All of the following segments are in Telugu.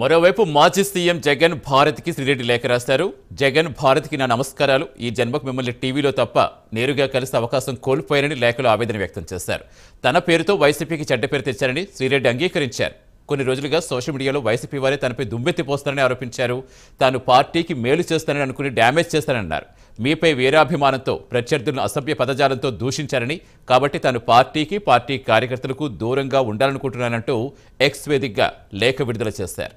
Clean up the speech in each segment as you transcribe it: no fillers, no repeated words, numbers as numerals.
మరోవైపు మాజీ సీఎం జగన్ భారత్కి శ్రీరెడ్డి లేఖ రాశారు. జగన్ భారత్కి నా నమస్కారాలు. ఈ జన్మకు మిమ్మల్ని టీవీలో తప్ప నేరుగా కలిసే అవకాశం కోల్పోయారని లేఖలో ఆవేదన వ్యక్తం చేశారు. తన పేరుతో వైసీపీకి చెడ్డ పేరు తెచ్చారని శ్రీరెడ్డి అంగీకరించారు. కొన్ని రోజులుగా సోషల్ మీడియాలో వైసీపీ వారే తనపై దుమ్మెత్తిపోస్తారని ఆరోపించారు. తాను పార్టీకి మేలు చేస్తానని అనుకుని డ్యామేజ్ చేస్తానన్నారు. మీపై వీరాభిమానంతో ప్రత్యర్థులను అసభ్య పదజాలంతో దూషించారని, కాబట్టి తాను పార్టీకి పార్టీ కార్యకర్తలకు దూరంగా ఉండాలనుకుంటున్నానంటూ ఎక్స్ వేదికగా లేఖ విడుదల చేశారు.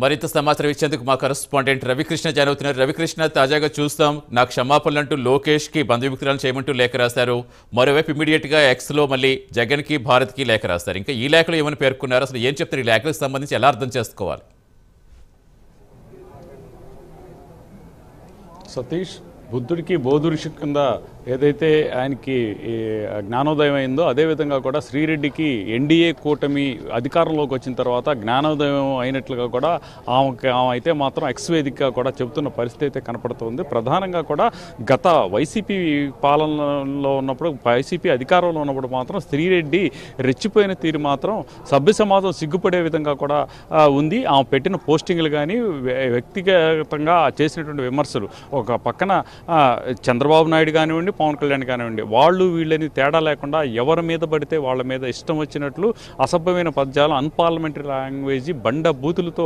మరింత సమాచారం ఇచ్చేందుకు మా కరెస్పాండెంట్ రవికృష్ణ జాయిన్ అవుతున్నారు. రవికృష్ణ, తాజాగా చూస్తాం నా క్షమాపణలంటూ లోకేష్కి బంధువిముక్తులను చేయమంటూ లేఖ రాశారు. మరోవైపు ఇమీడియట్గా ఎక్స్లో మళ్ళీ జగన్కి భారత్కి లేఖ రాస్తారు. ఇంకా ఈ లేఖలో ఏమని పేర్కొన్నారు, అసలు ఏం చెప్తారు, ఈ లేఖలకు సంబంధించి ఎలా అర్థం చేసుకోవాలి? సతీష్, బుద్ధుడికి బోధుడిషి కింద ఏదైతే ఆయనకి జ్ఞానోదయం అయిందో అదేవిధంగా కూడా శ్రీరెడ్డికి ఎన్డీఏ కూటమి అధికారంలోకి వచ్చిన తర్వాత జ్ఞానోదయం అయినట్లుగా కూడా ఆమె అయితే మాత్రం ఎక్స్ వేదికగా కూడా చెబుతున్న పరిస్థితి అయితే కనపడుతుంది. ప్రధానంగా కూడా గత వైసీపీ పాలనలో ఉన్నప్పుడు, వైసీపీ అధికారంలో ఉన్నప్పుడు మాత్రం శ్రీరెడ్డి రెచ్చిపోయిన తీరు మాత్రం సభ్య సమాజం సిగ్గుపడే విధంగా కూడా ఉంది. ఆమె పెట్టిన పోస్టింగ్లు కానీ, వ్యక్తిగతంగా చేసినటువంటి విమర్శలు, ఒక పక్కన చంద్రబాబు నాయుడు కానివ్వండి, పవన్ కళ్యాణ్ కానివ్వండి, వాళ్ళు వీళ్ళని తేడా లేకుండా ఎవరి మీద పడితే వాళ్ళ మీద ఇష్టం వచ్చినట్లు అసభ్యమైన పద్యాలు, అన్పార్లమెంటరీ లాంగ్వేజ్, బండ బూతులతో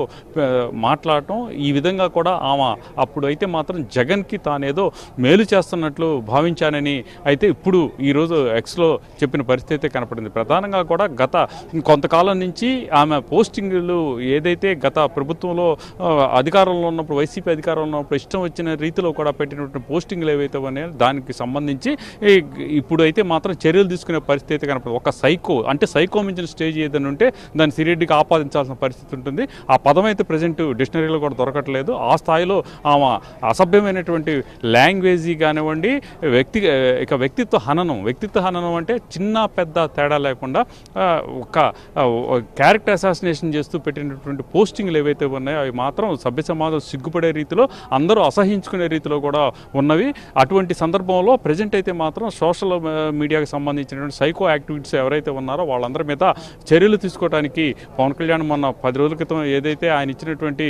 మాట్లాడటం, ఈ విధంగా కూడా ఆమె అప్పుడు అయితే మాత్రం జగన్కి తానేదో మేలు చేస్తున్నట్లు భావించానని అయితే ఇప్పుడు ఈరోజు ఎక్స్లో చెప్పిన పరిస్థితి కనపడింది. ప్రధానంగా కూడా గత కొంతకాలం నుంచి ఆమె పోస్టింగ్లు ఏదైతే గత ప్రభుత్వంలో అధికారంలో ఉన్నప్పుడు, వైసీపీ అధికారంలో ఉన్నప్పుడు ఇష్టం వచ్చిన రీతిలో కూడా పెట్టినటువంటి పోస్టింగ్లు ఏవైతే ఉన్నాయో దానికి సంబంధించి ఇప్పుడు అయితే మాత్రం చర్యలు తీసుకునే పరిస్థితి కనపడుతుంది. ఒక సైకో మించిన స్టేజ్ ఏదైనా ఉంటే దాన్ని శ్రీరెడ్డికి ఆపాదించాల్సిన పరిస్థితి ఉంటుంది. ఆ పదం అయితే ప్రజెంట్ డిక్షనరీలో కూడా దొరకట్లేదు. ఆ స్థాయిలో ఆమె అసభ్యమైనటువంటి లాంగ్వేజ్ కానివ్వండి, వ్యక్తిత్వ హననం అంటే చిన్న పెద్ద తేడా లేకుండా ఒక క్యారెక్టర్ అసాసినేషన్ చేస్తూ పెట్టినటువంటి పోస్టింగ్లు ఏవైతే ఉన్నాయో అవి మాత్రం సభ్య సమాజం సిగ్గుపడే రీతిలో, అందరూ అసహించుకునే రీతిలో కూడా ఉన్నవి. అటువంటి సందర్భంలో ప్రజెంట్ అయితే మాత్రం సోషల్ మీడియాకి సంబంధించినటువంటి సైకో యాక్టివిటీస్ ఎవరైతే ఉన్నారో వాళ్ళందరి మీద చర్యలు తీసుకోవడానికి పవన్ కళ్యాణ్ మొన్న 10 రోజుల క్రితం ఏదైతే ఆయన ఇచ్చినటువంటి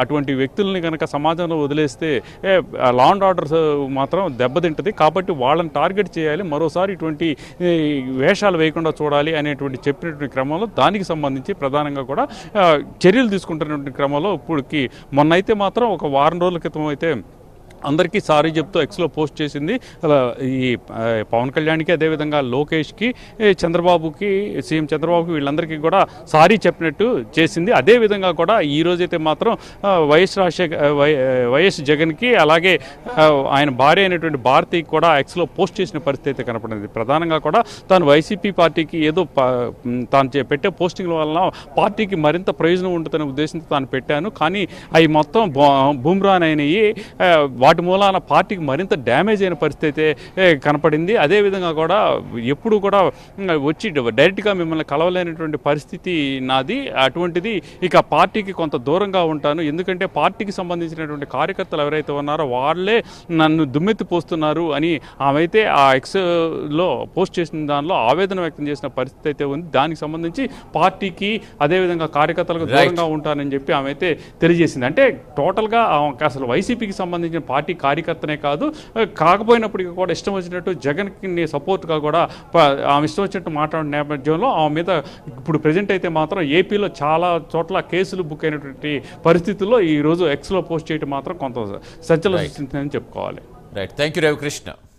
అటువంటి వ్యక్తుల్ని కనుక సమాజంలో వదిలేస్తే లా అండ్ ఆర్డర్ మాత్రం దెబ్బతింటుంది. కాబట్టి వాళ్ళని టార్గెట్ చేయాలి, మరోసారి ఇటువంటి వేషాలు వేయకుండా చూడాలి అనేటువంటి చెప్పినటువంటి క్రమంలో దానికి సంబంధించి ప్రధానంగా కూడా చర్యలు తీసుకుంటున్నటువంటి క్రమంలో ఇప్పటికి మొన్నైతే మాత్రం ఒక వారం రోజుల క్రితం అయితే అందరికీ సారీ చెప్తూ ఎక్స్లో పోస్ట్ చేసింది. ఈ పవన్ కళ్యాణ్కి, అదేవిధంగా లోకేష్కి, చంద్రబాబుకి, సీఎం చంద్రబాబుకి, వీళ్ళందరికీ కూడా సారీ చెప్పినట్టు చేసింది. అదేవిధంగా కూడా ఈరోజైతే మాత్రం వైఎస్ జగన్కి, అలాగే ఆయన భార్య అయినటువంటి భారతికి కూడా ఎక్స్లో పోస్ట్ చేసిన పరిస్థితి కనపడింది. ప్రధానంగా కూడా తాను వైసీపీ పార్టీకి ఏదో తాను పెట్టే పోస్టింగ్ల వలన పార్టీకి మరింత ప్రయోజనం ఉంటుందనే ఉద్దేశంతో తాను పెట్టాను, కానీ అవి మొత్తం బూమ్రాన్ అయినవి, వాటి మూలాన పార్టీకి మరింత డ్యామేజ్ అయిన పరిస్థితి కనపడింది. అదేవిధంగా కూడా ఎప్పుడు కూడా వచ్చి డైరెక్ట్గా మిమ్మల్ని కలవలేనటువంటి పరిస్థితి నాది. అటువంటిది ఇక పార్టీకి కొంత దూరంగా ఉంటాను, ఎందుకంటే పార్టీకి సంబంధించినటువంటి కార్యకర్తలు ఎవరైతే ఉన్నారో వాళ్ళే నన్ను దుమ్మెత్తి పోస్తున్నారు అని ఆమె అయితే ఆ ఎక్స్లో పోస్ట్ చేసిన దానిలో ఆవేదన వ్యక్తం చేసిన పరిస్థితి అయితే ఉంది. దానికి సంబంధించి పార్టీకి అదేవిధంగా కార్యకర్తలకు దూరంగా ఉంటానని చెప్పి ఆమె అయితే తెలియజేసింది. అంటే టోటల్గా అసలు వైసీపీకి సంబంధించిన పార్టీ కార్యకర్తనే కాదు, కాకపోయినప్పటికీ కూడా ఇష్టం వచ్చినట్టు జగన్కి సపోర్ట్గా కూడా ఆమె ఇష్టం వచ్చినట్టు మాట్లాడిన నేపథ్యంలో ఆమె మీద ఇప్పుడు ప్రజెంట్ అయితే మాత్రం ఏపీలో చాలా చోట్ల కేసులు బుక్ అయినటువంటి పరిస్థితుల్లో ఈరోజు ఎక్స్లో పోస్ట్ చేయడం మాత్రం కొంత సంచలనం సృష్టించిందని చెప్పుకోవాలి. Right, thank you Ravikrishna.